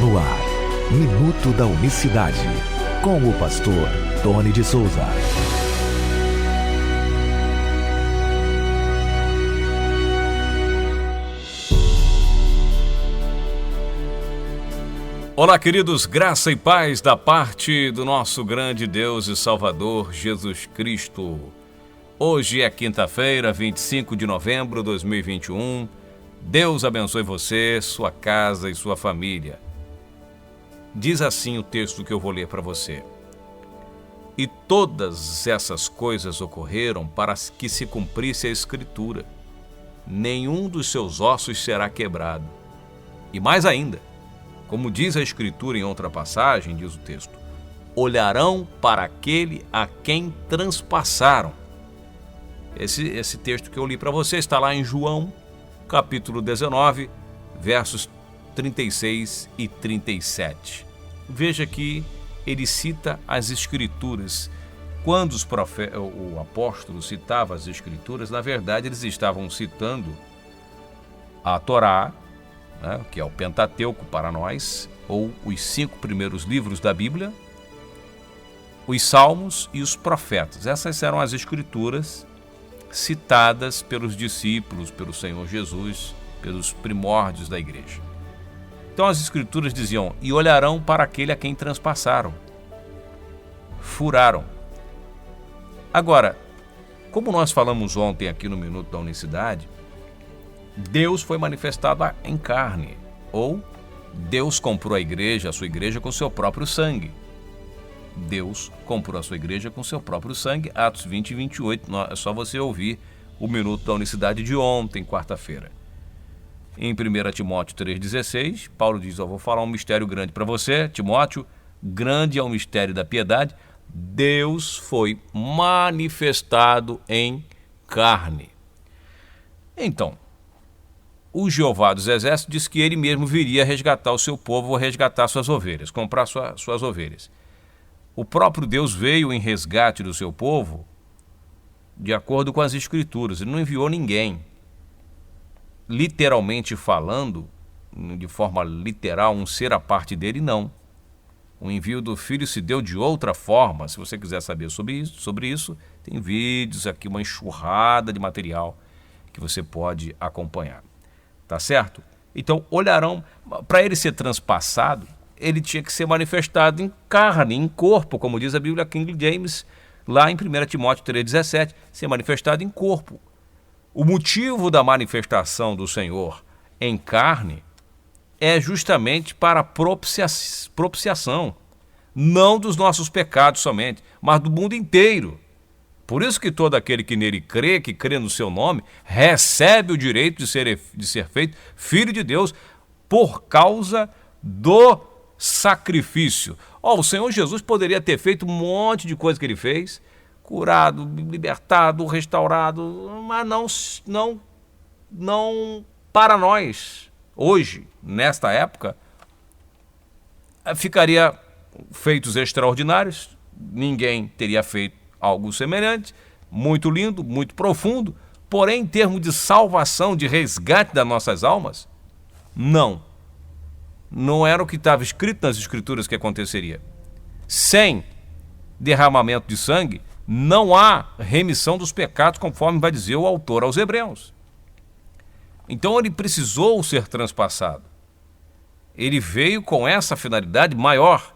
No ar, Minuto da Unicidade, com o pastor Tony de Souza. Olá, queridos, graça e paz da parte do nosso grande Deus e Salvador Jesus Cristo. Hoje é quinta-feira, 25 de novembro de 2021. Deus abençoe você, sua casa e sua família. Diz assim o texto que eu vou ler para você. E todas essas coisas ocorreram para que se cumprisse a Escritura. Nenhum dos seus ossos será quebrado. E mais ainda, como diz a Escritura em outra passagem, diz o texto, olharão para aquele a quem transpassaram. Esse texto que eu li para você está lá em João, capítulo 19, versos 36 e 37. Veja que ele cita as Escrituras. Quando o apóstolo citava as Escrituras, na verdade eles estavam citando a Torá, que é o Pentateuco para nós, ou os 5 primeiros livros da Bíblia, os Salmos e os Profetas. Essas eram as Escrituras citadas pelos discípulos, pelo Senhor Jesus, pelos primórdios da igreja. Então as Escrituras diziam, e olharão para aquele a quem transpassaram, furaram. Agora, como nós falamos ontem aqui no Minuto da Unicidade, Deus foi manifestado em carne, ou Deus comprou a sua igreja com seu próprio sangue. Deus comprou a sua igreja com seu próprio sangue, Atos 20 e 28, é só você ouvir o Minuto da Unicidade de ontem, quarta-feira. Em 1 Timóteo 3,16, Paulo diz, vou falar um mistério grande para você, Timóteo, grande é o mistério da piedade, Deus foi manifestado em carne. Então, o Jeová dos Exércitos diz que ele mesmo viria resgatar o seu povo ou resgatar suas ovelhas, comprar suas ovelhas. O próprio Deus veio em resgate do seu povo de acordo com as Escrituras. Ele não enviou ninguém. Literalmente falando, de forma literal, um ser à parte dele, não. O envio do Filho se deu de outra forma. Se você quiser saber sobre isso, tem vídeos aqui, uma enxurrada de material que você pode acompanhar. Tá certo? Então, olharão, para ele ser transpassado, ele tinha que ser manifestado em carne, em corpo, como diz a Bíblia King James, lá em 1 Timóteo 3,17, ser manifestado em corpo. O motivo da manifestação do Senhor em carne é justamente para a propiciação, não dos nossos pecados somente, mas do mundo inteiro. Por isso que todo aquele que nele crê, que crê no seu nome, recebe o direito de ser feito filho de Deus por causa do sacrifício. O Senhor Jesus poderia ter feito um monte de coisa que ele fez, curado, libertado, restaurado, mas não para nós. Hoje, nesta época, ficaria feitos extraordinários, ninguém teria feito algo semelhante, muito lindo, muito profundo, porém, em termos de salvação, de resgate das nossas almas, não era o que estava escrito nas Escrituras que aconteceria. Sem derramamento de sangue, não há remissão dos pecados, conforme vai dizer o autor aos Hebreus. Então ele precisou ser transpassado. Ele veio com essa finalidade maior,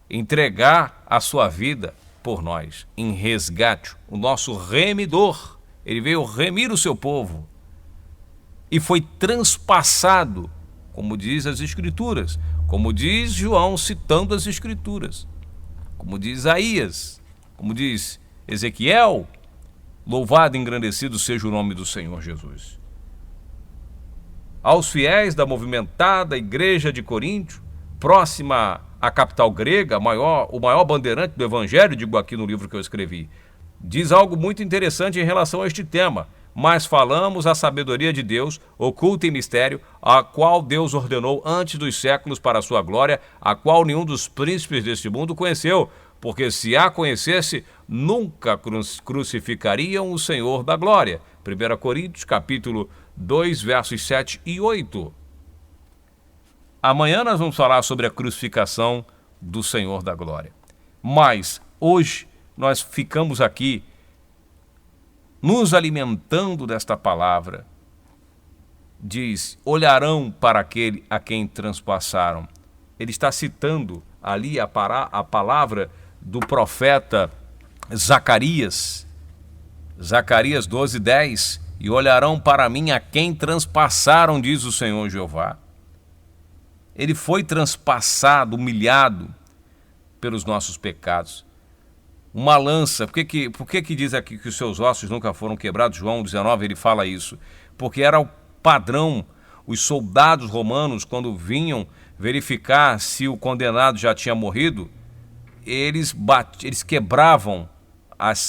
entregar a sua vida por nós, em resgate, o nosso remidor. Ele veio remir o seu povo e foi transpassado, como diz as Escrituras, como diz João citando as Escrituras, como diz Isaías, como diz Ezequiel, louvado e engrandecido seja o nome do Senhor Jesus. Aos fiéis da movimentada igreja de Coríntio, próxima à capital grega, o maior bandeirante do Evangelho, digo aqui no livro que eu escrevi, diz algo muito interessante em relação a este tema. Mas falamos a sabedoria de Deus, oculta em mistério, a qual Deus ordenou antes dos séculos para a sua glória, a qual nenhum dos príncipes deste mundo conheceu, porque se a conhecesse, nunca crucificariam o Senhor da glória. 1 Coríntios, capítulo 2, versos 7 e 8. Amanhã nós vamos falar sobre a crucificação do Senhor da Glória. Mas hoje nós ficamos aqui nos alimentando desta palavra. Diz, olharão para aquele a quem transpassaram. Ele está citando ali a palavra do profeta Zacarias. Zacarias 12:10. E olharão para mim a quem transpassaram, diz o Senhor Jeová. Ele foi transpassado, humilhado pelos nossos pecados. Uma lança, por que diz aqui que os seus ossos nunca foram quebrados? João 19, ele fala isso. Porque era o padrão. Os soldados romanos, quando vinham verificar se o condenado já tinha morrido, eles quebravam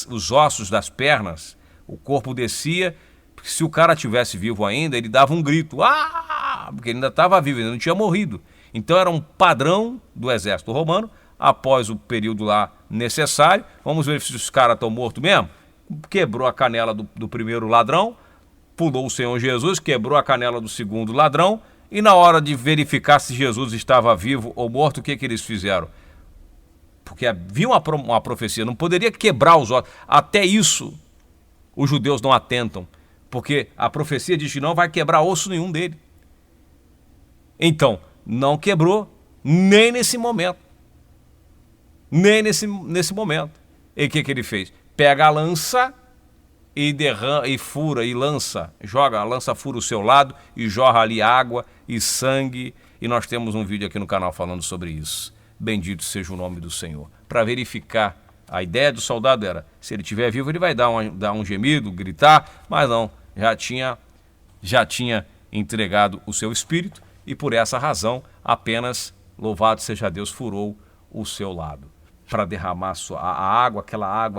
os ossos das pernas, o corpo descia, porque se o cara estivesse vivo ainda, ele dava um grito, porque ele ainda estava vivo, ele não tinha morrido. Então era um padrão do exército romano. Após o período lá necessário, vamos ver se os caras estão mortos mesmo. Quebrou a canela do primeiro ladrão, pulou o Senhor Jesus, quebrou a canela do segundo ladrão, e na hora de verificar se Jesus estava vivo ou morto, o que eles fizeram? Porque havia uma profecia, não poderia quebrar os ossos. Até isso os judeus não atentam, porque a profecia diz que não vai quebrar osso nenhum dele. Então, não quebrou nem nesse momento. Nem nesse momento. E o que ele fez? Pega a lança e derrama, e fura, e lança, joga, a lança fura o seu lado e jorra ali água e sangue. E nós temos um vídeo aqui no canal falando sobre isso. Bendito seja o nome do Senhor. Para verificar, a ideia do soldado era, se ele estiver vivo, ele vai dar um gemido, gritar, mas não, já tinha entregado o seu espírito e por essa razão apenas, louvado seja Deus, furou o seu lado para derramar a água,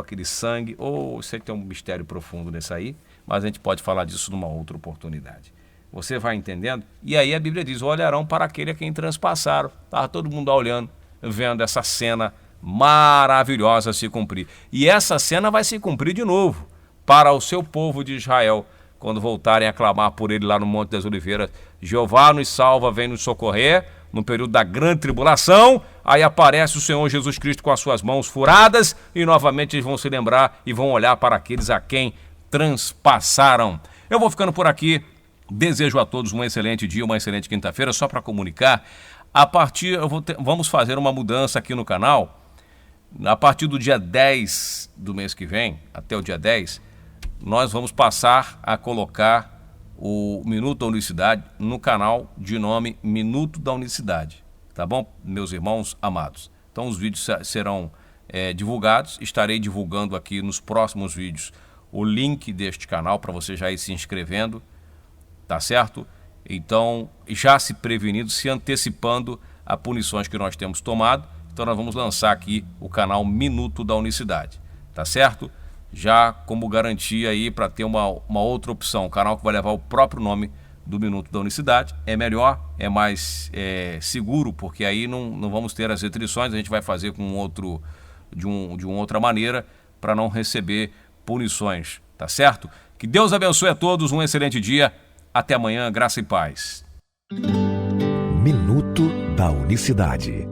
aquele sangue. Isso aí tem um mistério profundo nesse aí, mas a gente pode falar disso numa outra oportunidade. Você vai entendendo? E aí a Bíblia diz, olharão para aquele a quem transpassaram. Estava todo mundo olhando, vendo essa cena maravilhosa se cumprir. E essa cena vai se cumprir de novo para o seu povo de Israel, quando voltarem a clamar por ele lá no Monte das Oliveiras. Jeová nos salva, vem nos socorrer, no período da grande tribulação. Aí aparece o Senhor Jesus Cristo com as suas mãos furadas e novamente eles vão se lembrar e vão olhar para aqueles a quem transpassaram. Eu vou ficando por aqui. Desejo a todos um excelente dia, uma excelente quinta-feira. Só para comunicar, vamos fazer uma mudança aqui no canal. A partir do dia 10 do mês que vem, até o dia 10, nós vamos passar a colocar o Minuto da Unicidade no canal de nome Minuto da Unicidade. Tá bom, meus irmãos amados? Então os vídeos serão divulgados. Estarei divulgando aqui nos próximos vídeos o link deste canal para você já ir se inscrevendo. Tá certo? Então, já se prevenindo, se antecipando a punições que nós temos tomado. Então, nós vamos lançar aqui o canal Minuto da Unicidade. Tá certo? Já como garantia aí para ter uma outra opção. Um canal que vai levar o próprio nome do Minuto da Unicidade. É melhor, é mais seguro, porque aí não vamos ter as restrições. A gente vai fazer de uma outra maneira para não receber punições. Tá certo? Que Deus abençoe a todos. Um excelente dia. Até amanhã, graça e paz. Minuto da Unicidade.